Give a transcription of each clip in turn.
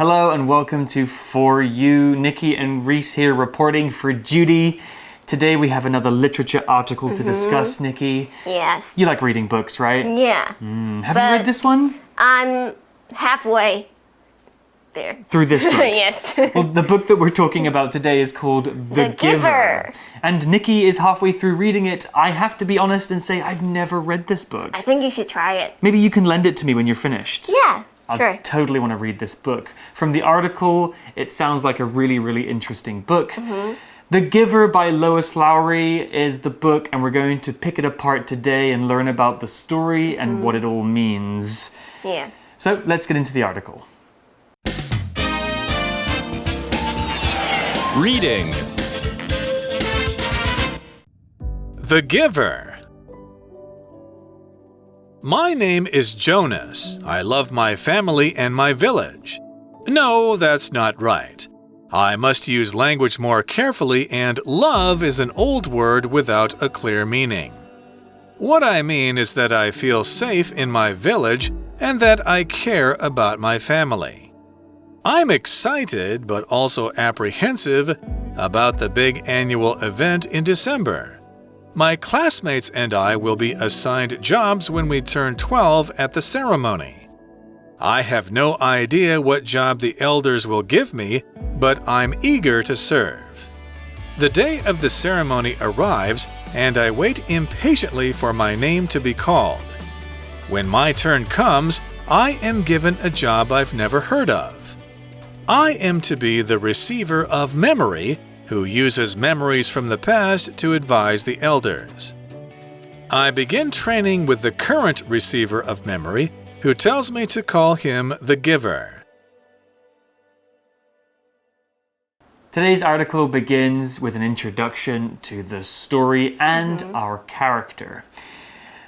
Hello and welcome to For You. Nikki and Reese here reporting for Judy. Today we have another literature article to discuss, Nikki. Yes. You like reading books, right? Yeah. Have you read this one? I'm halfway there. Through this book? Yes. Well, the book that we're talking about today is called The Giver. And Nikki is halfway through reading it. I have to be honest and say I've never read this book. I think you should try it. Maybe you can lend it to me when you're finished. Yeah, sure. I totally want to read this book. From the article, it sounds like a really, really interesting book. The Giver by Lois Lowry is the book, and we're going to pick it apart today and learn about the story and what it all means. Yeah. So let's get into the article. Reading The Giver. My name is Jonas. I love my family and my village. No, that's not right. I must use language more carefully, and love is an old word without a clear meaning. What I mean is that I feel safe in my village and that I care about my family. I'm excited but also apprehensive about the big annual event in December. My classmates and I will be assigned jobs when we turn 12 at the ceremony. I have no idea what job the elders will give me, but I'm eager to serve. The day of the ceremony arrives, and I wait impatiently for my name to be called. When my turn comes, I am given a job I've never heard of. I am to be the receiver of memory, who uses memories from the past to advise the elders. I begin training with the current receiver of memory, who tells me to call him the Giver. Today's article begins with an introduction to the story and our character.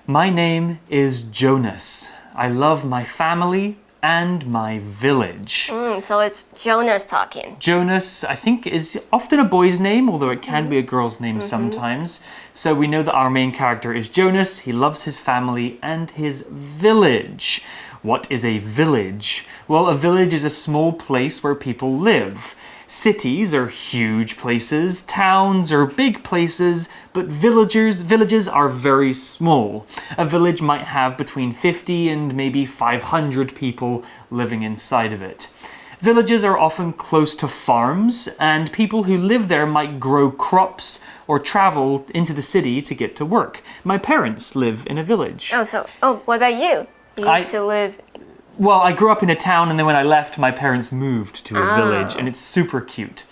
My name is Jonas. I love my family and my village. So it's Jonas talking. Jonas, I think, is often a boy's name, although it can be a girl's name sometimes. So we know that our main character is Jonas. He loves his family and his village. What is a village? Well, a village is a small place where people live. Cities are huge places, towns are big places, but villages are very small. A village might have between 50 and maybe 500 people living inside of it. Villages are often close to farms, and people who live there might grow crops or travel into the city to get to work. My parents live in a village. What about you? You used to live... Well, I grew up in a town, and then when I left, my parents moved to a village, and it's super cute.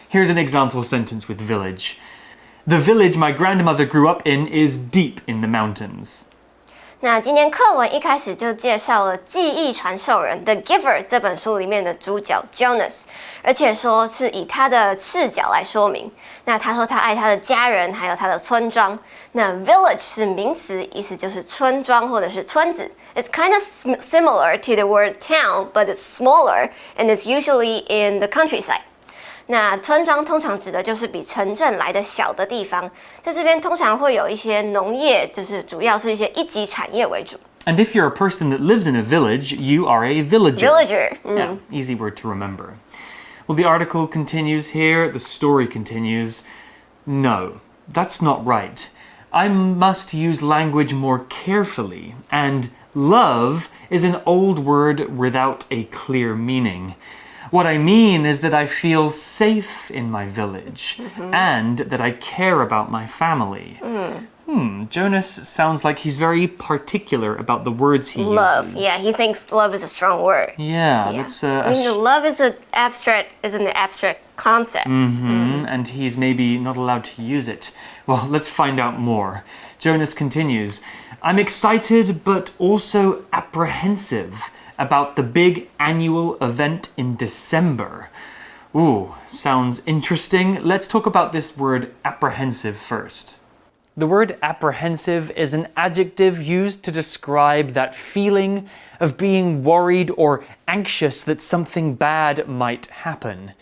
Here's an example sentence with village. The village my grandmother grew up in is deep in the mountains. 那今天课文一开始就介绍了记忆传授人 The Giver 这本书里面的主角 Jonas， 而且说是以他的视角来说明。那他说他爱他的家人，还有他的村庄。那 village 是名词，意思就是村庄或者是村子。It's kind of similar to the word town, but it's smaller and it's usually in the countryside. 那村庄通常指的就是比城镇来的小的地方，在这边通常会有一些农业，就是主要是一些一级产业为主。And if you're a person that lives in a village, you are a villager. Villager. Yeah, easy word to remember. Well, the article continues here, the story continues. No, that's not right. I must use language more carefully, and love is an old word without a clear meaning. What I mean is that I feel safe in my village and that I care about my family. Jonas sounds like he's very particular about the words he love. uses. Yeah, he thinks love is a strong word. Yeah. That's love is an abstract concept. And he's maybe not allowed to use it. Well, let's find out more. Jonas continues, I'm excited but also apprehensive about the big annual event in December. Ooh, sounds interesting. Let's talk about this word apprehensive first. The word apprehensive is an adjective used to describe that feeling of being worried or anxious that something bad might happen.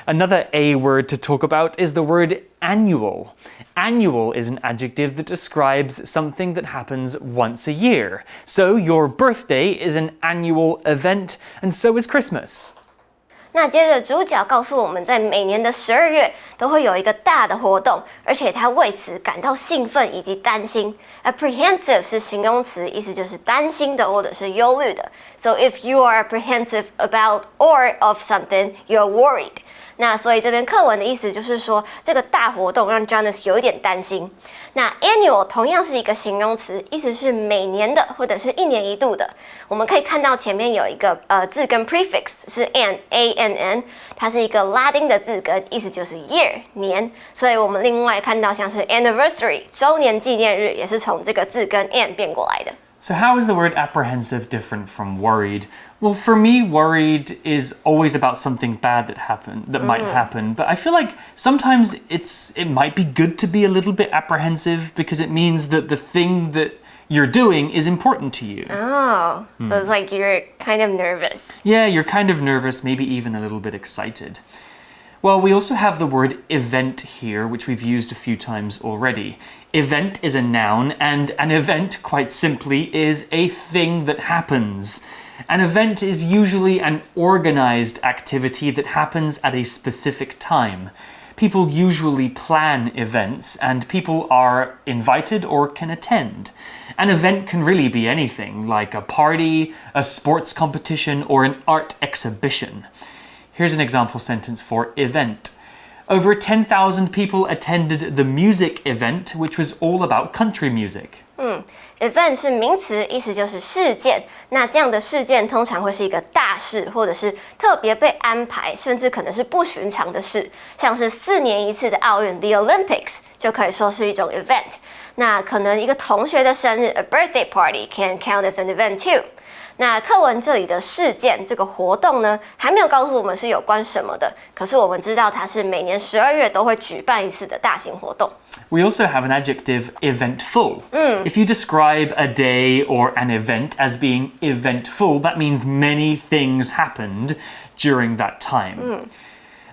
Another A word to talk about is the word annual. Annual is an adjective that describes something that happens once a year. So your birthday is an annual event, and so is Christmas. 那接着主角告诉我们，在每年的12月都会有一个大的活动，而且他为此感到兴奋以及担心。Apprehensive 是形容词，意思就是担心的或者是忧虑的。So if you are apprehensive about or of something, you're worried. 那所以这边课文的意思就是说，这个大活动让 Jonas 有一点担心。那 annual 同样是一个形容词，意思是每年的或者是一年一度的。我们可以看到前面有一个字根 prefix 是 an， 它是一个拉丁的字根，意思就是 year 年。所以我们另外看到像是 anniversary 周年纪念日，也是从这个字根 an 变过来的。So how is the word apprehensive different from worried? Well, for me, worried is always about something bad that might happen. But I feel like sometimes it might be good to be a little bit apprehensive because it means that the thing that you're doing is important to you. Oh, so it's like you're kind of nervous. Yeah, you're kind of nervous, maybe even a little bit excited. Well, we also have the word event here, which we've used a few times already. Event is a noun, and an event, quite simply, is a thing that happens. An event is usually an organized activity that happens at a specific time. People usually plan events, and people are invited or can attend. An event can really be anything, like a party, a sports competition, or an art exhibition. Here's an example sentence for event. Over 10,000 people attended the music event, which was all about country music. Event 是名词，意思就是事件。那这样的事件通常会是一个大事，或者是特别被安排，甚至可能是不寻常的事。像是4年一次的奥运 The Olympics 就可以说是一种 event。那可能一个同学的生日 A birthday party can count as an event too。那课文这里的事件这个活动呢，还没有告诉我们是有关什么的，可是我们知道它是每年12月都会举办一次的大型活动。We also have an adjective eventful. If you describe a day or an event as being eventful, that means many things happened during that time.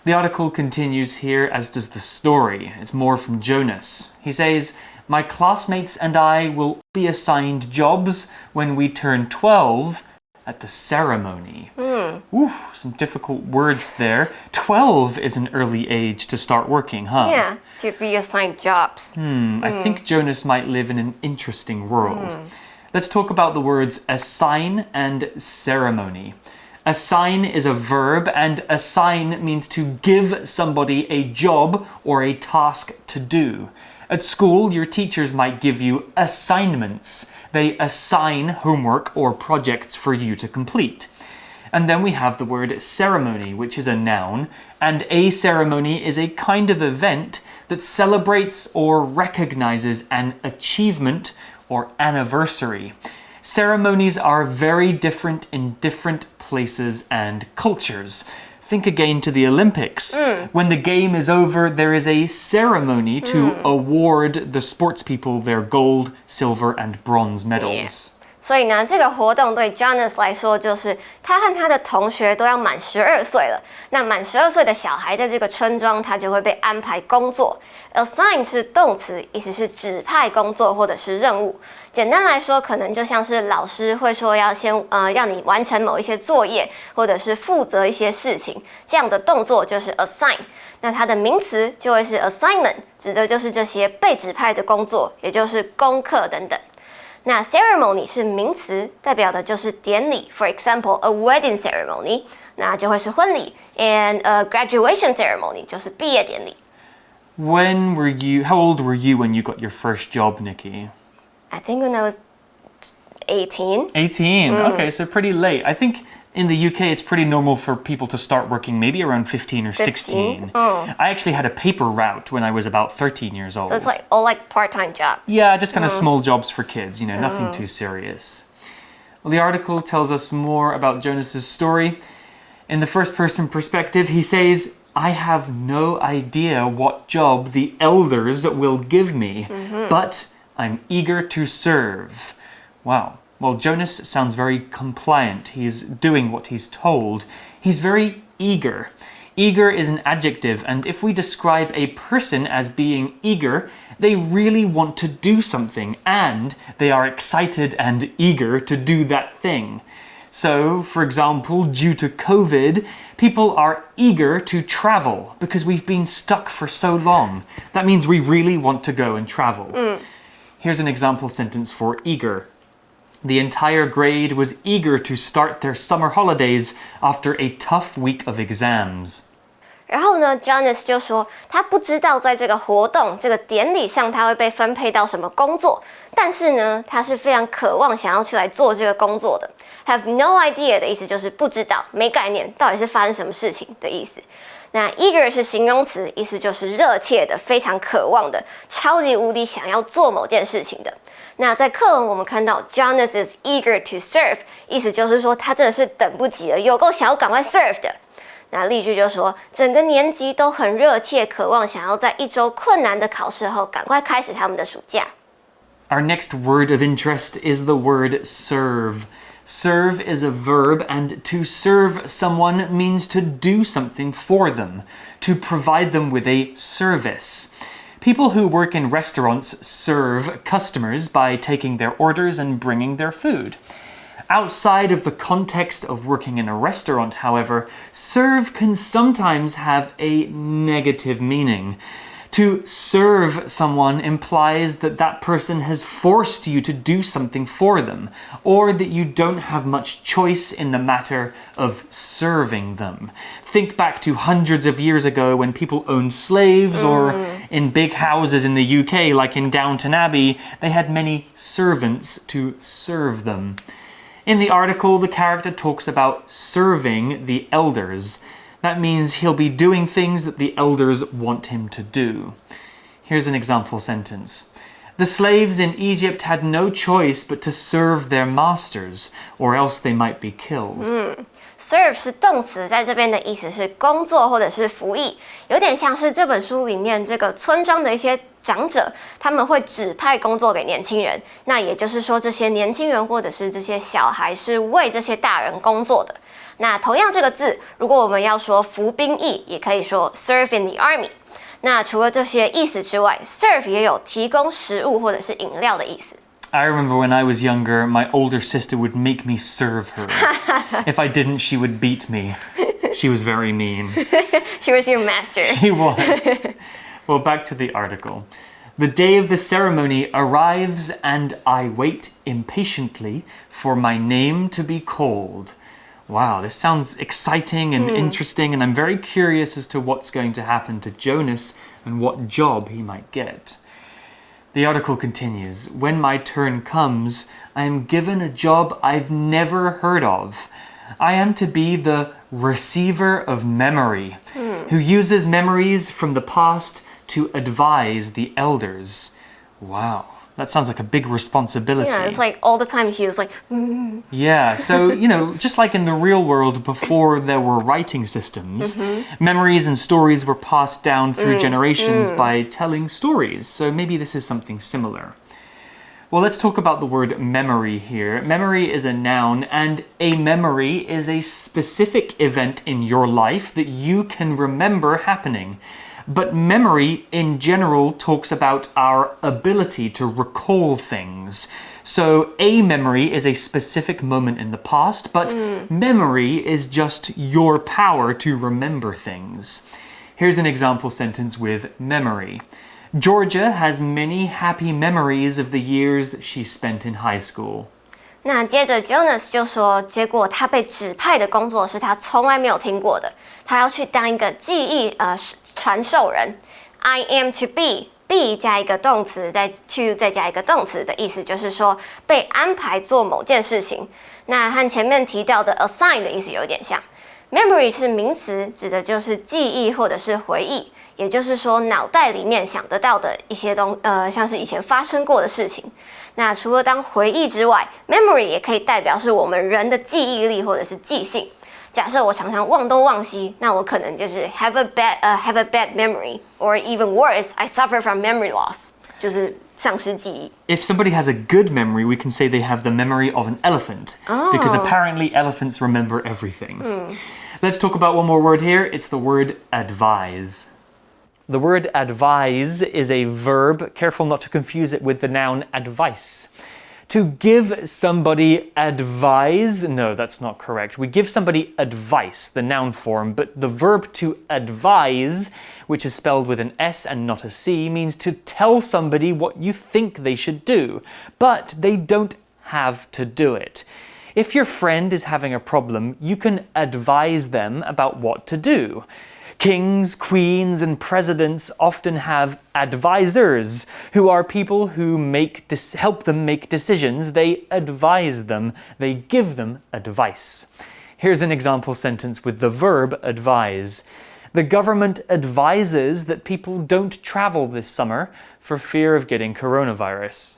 The article continues here, as does the story. It's more from Jonas. He says, "My classmates and I will be assigned jobs when we turn 12 at the ceremony." Ooh, some difficult words there. 12 is an early age to start working, huh? Yeah, to be assigned jobs. I think Jonas might live in an interesting world. Let's talk about the words assign and ceremony. Assign is a verb, and assign means to give somebody a job or a task to do. At school, your teachers might give you assignments. They assign homework or projects for you to complete. And then we have the word ceremony, which is a noun, and a ceremony is a kind of event that celebrates or recognizes an achievement or anniversary. Ceremonies are very different in different places and cultures. Think again to the Olympics. When the game is over, there is a ceremony to award the sports people their gold, silver, and bronze medals. 所以呢，这个活动对 Jonas 来说，就是他和他的同学都要满12岁了。那满12岁的小孩在这个村庄，他就会被安排工作。Assign 是动词，意思是指派工作或者是任务。简单来说，可能就像是老师会说要先要你完成某一些作业，或者是负责一些事情，这样的动作就是 assign。那它的名词就会是 assignment， 指的就是这些被指派的工作，也就是功课等等。那 ceremony 是名词，代表的就是典礼。For example, a wedding ceremony， 那就会是婚礼 ，and a graduation ceremony 就是毕业典礼。How old were you when you got your first job, Nikki? I think when I was 18. 18. Okay, so pretty late. I think in the UK it's pretty normal for people to start working maybe around 15 or 16. I actually had a paper route when I was about 13 years old. So it's like all like part-time job. Yeah, just kind of small jobs for kids, nothing too serious. Well, the article tells us more about Jonas's story. In the first-person perspective, he says, "I have no idea what job the elders will give me, but I'm eager to serve." Wow. Well, Jonas sounds very compliant. He's doing what he's told. He's very eager. Eager is an adjective, and if we describe a person as being eager, they really want to do something, and they are excited and eager to do that thing. So, for example, due to COVID, people are eager to travel because we've been stuck for so long. That means we really want to go and travel. Here's an example sentence for eager. The entire grade was eager to start their summer holidays after a tough week of exams. 然后呢 ，Jonas 就说他不知道在这个活动、这个典礼上他会被分配到什么工作，但是呢，他是非常渴望想要去来做这个工作的。Have no idea 的意思就是不知道、没概念，到底是发生什么事情的意思。那 eager 是形容词，意思就是热切的、非常渴望的、超级无敌想要做某件事情的。那在课文我们看到 Jonas is eager to serve， 意思就是说他真的是等不及了，有够想要赶快 serve 的。那例句就说，整个年级都很热切渴望想要在一周困难的考试后赶快开始他们的暑假。Our next word of interest is the word serve. Serve is a verb, and to serve someone means to do something for them, to provide them with a service. People who work in restaurants serve customers by taking their orders and bringing their food. Outside of the context of working in a restaurant, however, serve can sometimes have a negative meaning. To serve someone implies that that person has forced you to do something for them, or that you don't have much choice in the matter of serving them. Think back to hundreds of years ago when people owned slaves, or in big houses in the UK, like in Downton Abbey, they had many servants to serve them. In the article, the character talks about serving the elders. That means he'll be doing things that the elders want him to do. Here's an example sentence. The slaves in Egypt had no choice but to serve their masters, or else they might be killed. Serve 是动词，在这边的意思是工作或者是服役，有点像是这本书里面这个村庄的一些长者，他们会指派工作给年轻人。那也就是说，这些年轻人或者是这些小孩是为这些大人工作的。那同样这个字，如果我们要说服兵役，也可以说 serve in the army。那除了这些意思之外 ，serve 也有提供食物或者是饮料的意思。I remember when I was younger, my older sister would make me serve her. If I didn't, she would beat me. She was very mean. She was your master. She was. Well, back to the article. The day of the ceremony arrives and I wait impatiently for my name to be called. Wow, this sounds exciting and interesting, and I'm very curious as to what's going to happen to Jonas and what job he might get. The article continues, when my turn comes, I am given a job I've never heard of. I am to be the receiver of memory, who uses memories from the past to advise the elders. Wow, that sounds like a big responsibility. Yeah, it's like all the time he was like, Yeah, so, just like in the real world before there were writing systems, memories and stories were passed down through generations by telling stories. So maybe this is something similar. Well, let's talk about the word memory here. Memory is a noun, and a memory is a specific event in your life that you can remember happening. But memory, in general, talks about our ability to recall things. So a memory is a specific moment in the past, but memory is just your power to remember things. Here's an example sentence with memory. Georgia has many happy memories of the years she spent in high school. 那接着 Jonas 就说，结果他被指派的工作是他从来没有听过的，他要去当一个记忆传授人。I am to be 加一个动词，再 to 再加一个动词的意思就是说被安排做某件事情。那和前面提到的 assign 的意思有点像。Memory 是名词，指的就是记忆或者是回忆，也就是说脑袋里面想得到的一些像是以前发生过的事情。那除了当回忆之外 ，memory 也可以代表是我们人的记忆力或者是记性。假设我常常忘东忘西，那我可能就是 have a bad memory, or even worse, I suffer from memory loss， 就是丧失记忆。If somebody has a good memory, we can say they have the memory of an elephant, because apparently elephants remember everything. Let's talk about one more word here. It's the word advise. The word advise is a verb. Careful not to confuse it with the noun advice. To give somebody advise, no, that's not correct. We give somebody advice, the noun form, but the verb to advise, which is spelled with an S and not a C, means to tell somebody what you think they should do, but they don't have to do it. If your friend is having a problem, you can advise them about what to do. Kings, queens, and presidents often have advisors, who are people who help them make decisions. They advise them. They give them advice. Here's an example sentence with the verb advise. The government advises that people don't travel this summer for fear of getting coronavirus.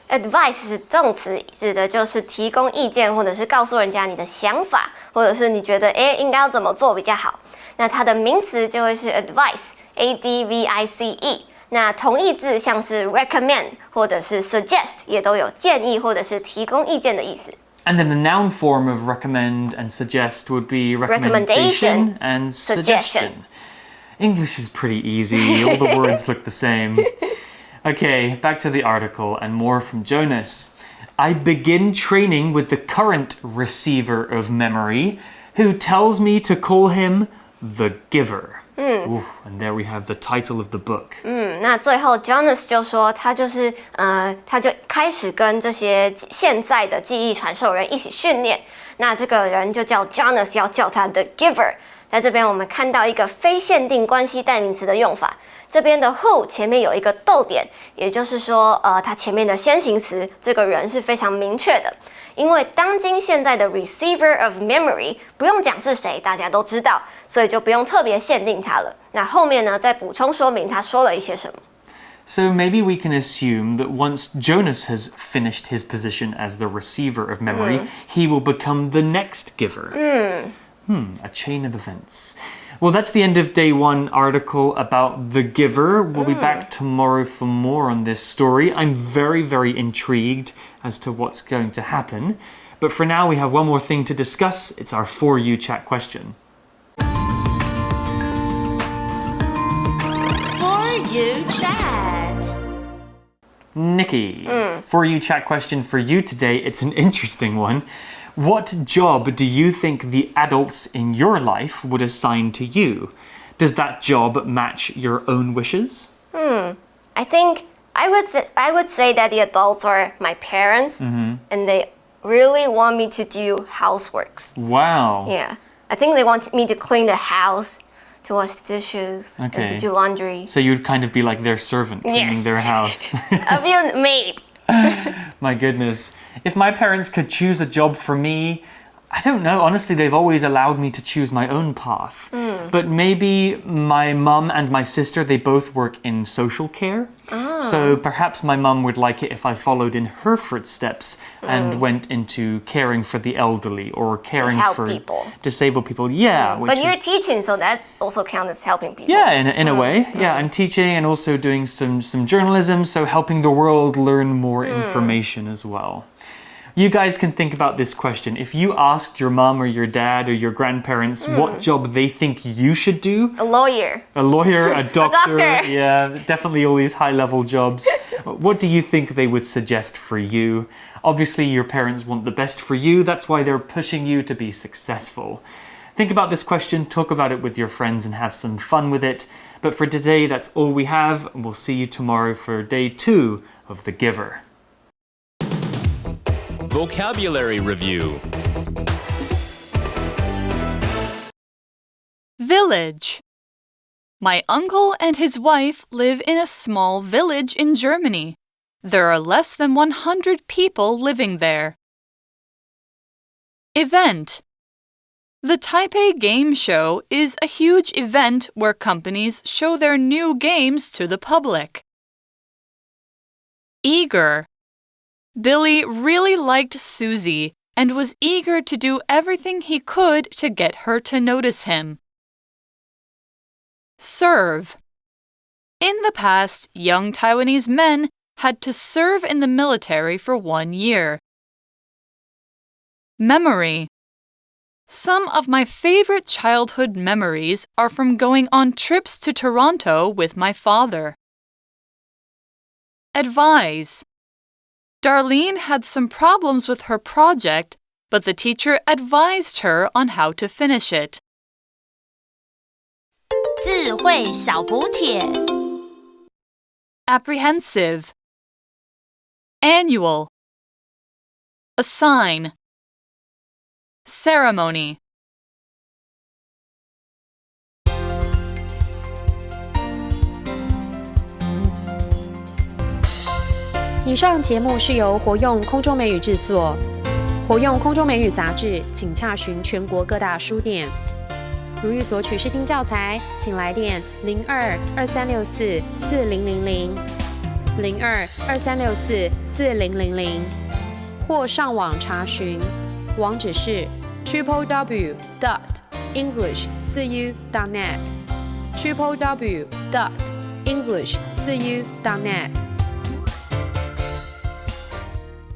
Advice 是动词，指的就是提供意见，或者是告诉人家你的想法，或者是你觉得应该要怎么做比较好。那它的名词就会是 advice，advice。那同义字像是 recommend 或者是 suggest 也都有建议或者是提供意见的意思。And then the noun form of recommend and suggest would be recommendation and suggestion. English is pretty easy. All the words look the same. Okay, back to the article and more from Jonas. I begin training with the current receiver of memory, who tells me to call him the giver. Ooh, and there we have the title of the book. 那最后 Jonas 就说他就开始跟这些现在的记忆传授人一起训练。那这个人就叫 Jonas， 要叫他 the giver。在这边我们看到一个非限定关系代名词的用法。这边的 who 前面有一个逗点，也就是说，它前面的先行词这个人是非常明确的。因为当今现在的 receiver of memory 不用讲是谁，大家都知道，所以就不用特别限定它了。那后面呢，再补充说明他说了一些什么。So maybe we can assume that once Jonas has finished his position as the receiver of memory, he will become the next giver. A chain of events. Well, that's the end of day one article about the giver. We'll be back tomorrow for more on this story. I'm very, very intrigued as to what's going to happen. But for now, we have one more thing to discuss. It's our For You Chat question. For You Chat. Nikki, For You Chat question for you today. It's an interesting one. What job do you think the adults in your life would assign to you? Does that job match your own wishes? I think I would say that the adults are my parents, and they really want me to do houseworks. Wow. Yeah, I think they want me to clean the house, to wash the dishes, and to do laundry. So you'd kind of be like their servant, cleaning their house. I'll be a maid. My goodness. If my parents could choose a job for me, I don't know. Honestly, they've always allowed me to choose my own path. But maybe my mum and my sister, they both work in social care. So perhaps my mum would like it if I followed in her footsteps and went into caring for the elderly or caring for disabled people. Yeah. But you're teaching, so that also counts as helping people. Yeah, in a way. Yeah, I'm teaching and also doing some journalism, so helping the world learn more information as well. You guys can think about this question. If you asked your mom or your dad or your grandparents what job they think you should do. A lawyer. A lawyer, a doctor. A doctor. Yeah, definitely all these high-level jobs. What do you think they would suggest for you? Obviously, your parents want the best for you. That's why they're pushing you to be successful. Think about this question, talk about it with your friends and have some fun with it. But for today, that's all we have. We'll see you tomorrow for day 2 of The Giver. Vocabulary Review. Village. My uncle and his wife live in a small village in Germany. There are less than 100 people living there. Event. The Taipei Game Show is a huge event where companies show their new games to the public. Eager. Billy really liked Susie and was eager to do everything he could to get her to notice him. Serve. In the past, young Taiwanese men had to serve in the military for 1 year. Memory. Some of my favorite childhood memories are from going on trips to Toronto with my father. Advise. Darlene had some problems with her project, but the teacher advised her on how to finish it. 字汇小补帖 Apprehensive, Annual, Assign, Ceremony. 以上节目是由活用空中美语制作，活用空中美语杂志，请洽询全国各大书店。如欲索取试听教材，请来电02-2364-4000 02-2364-4000，或上网查询，网址是 www.english4u.net www.english4u.net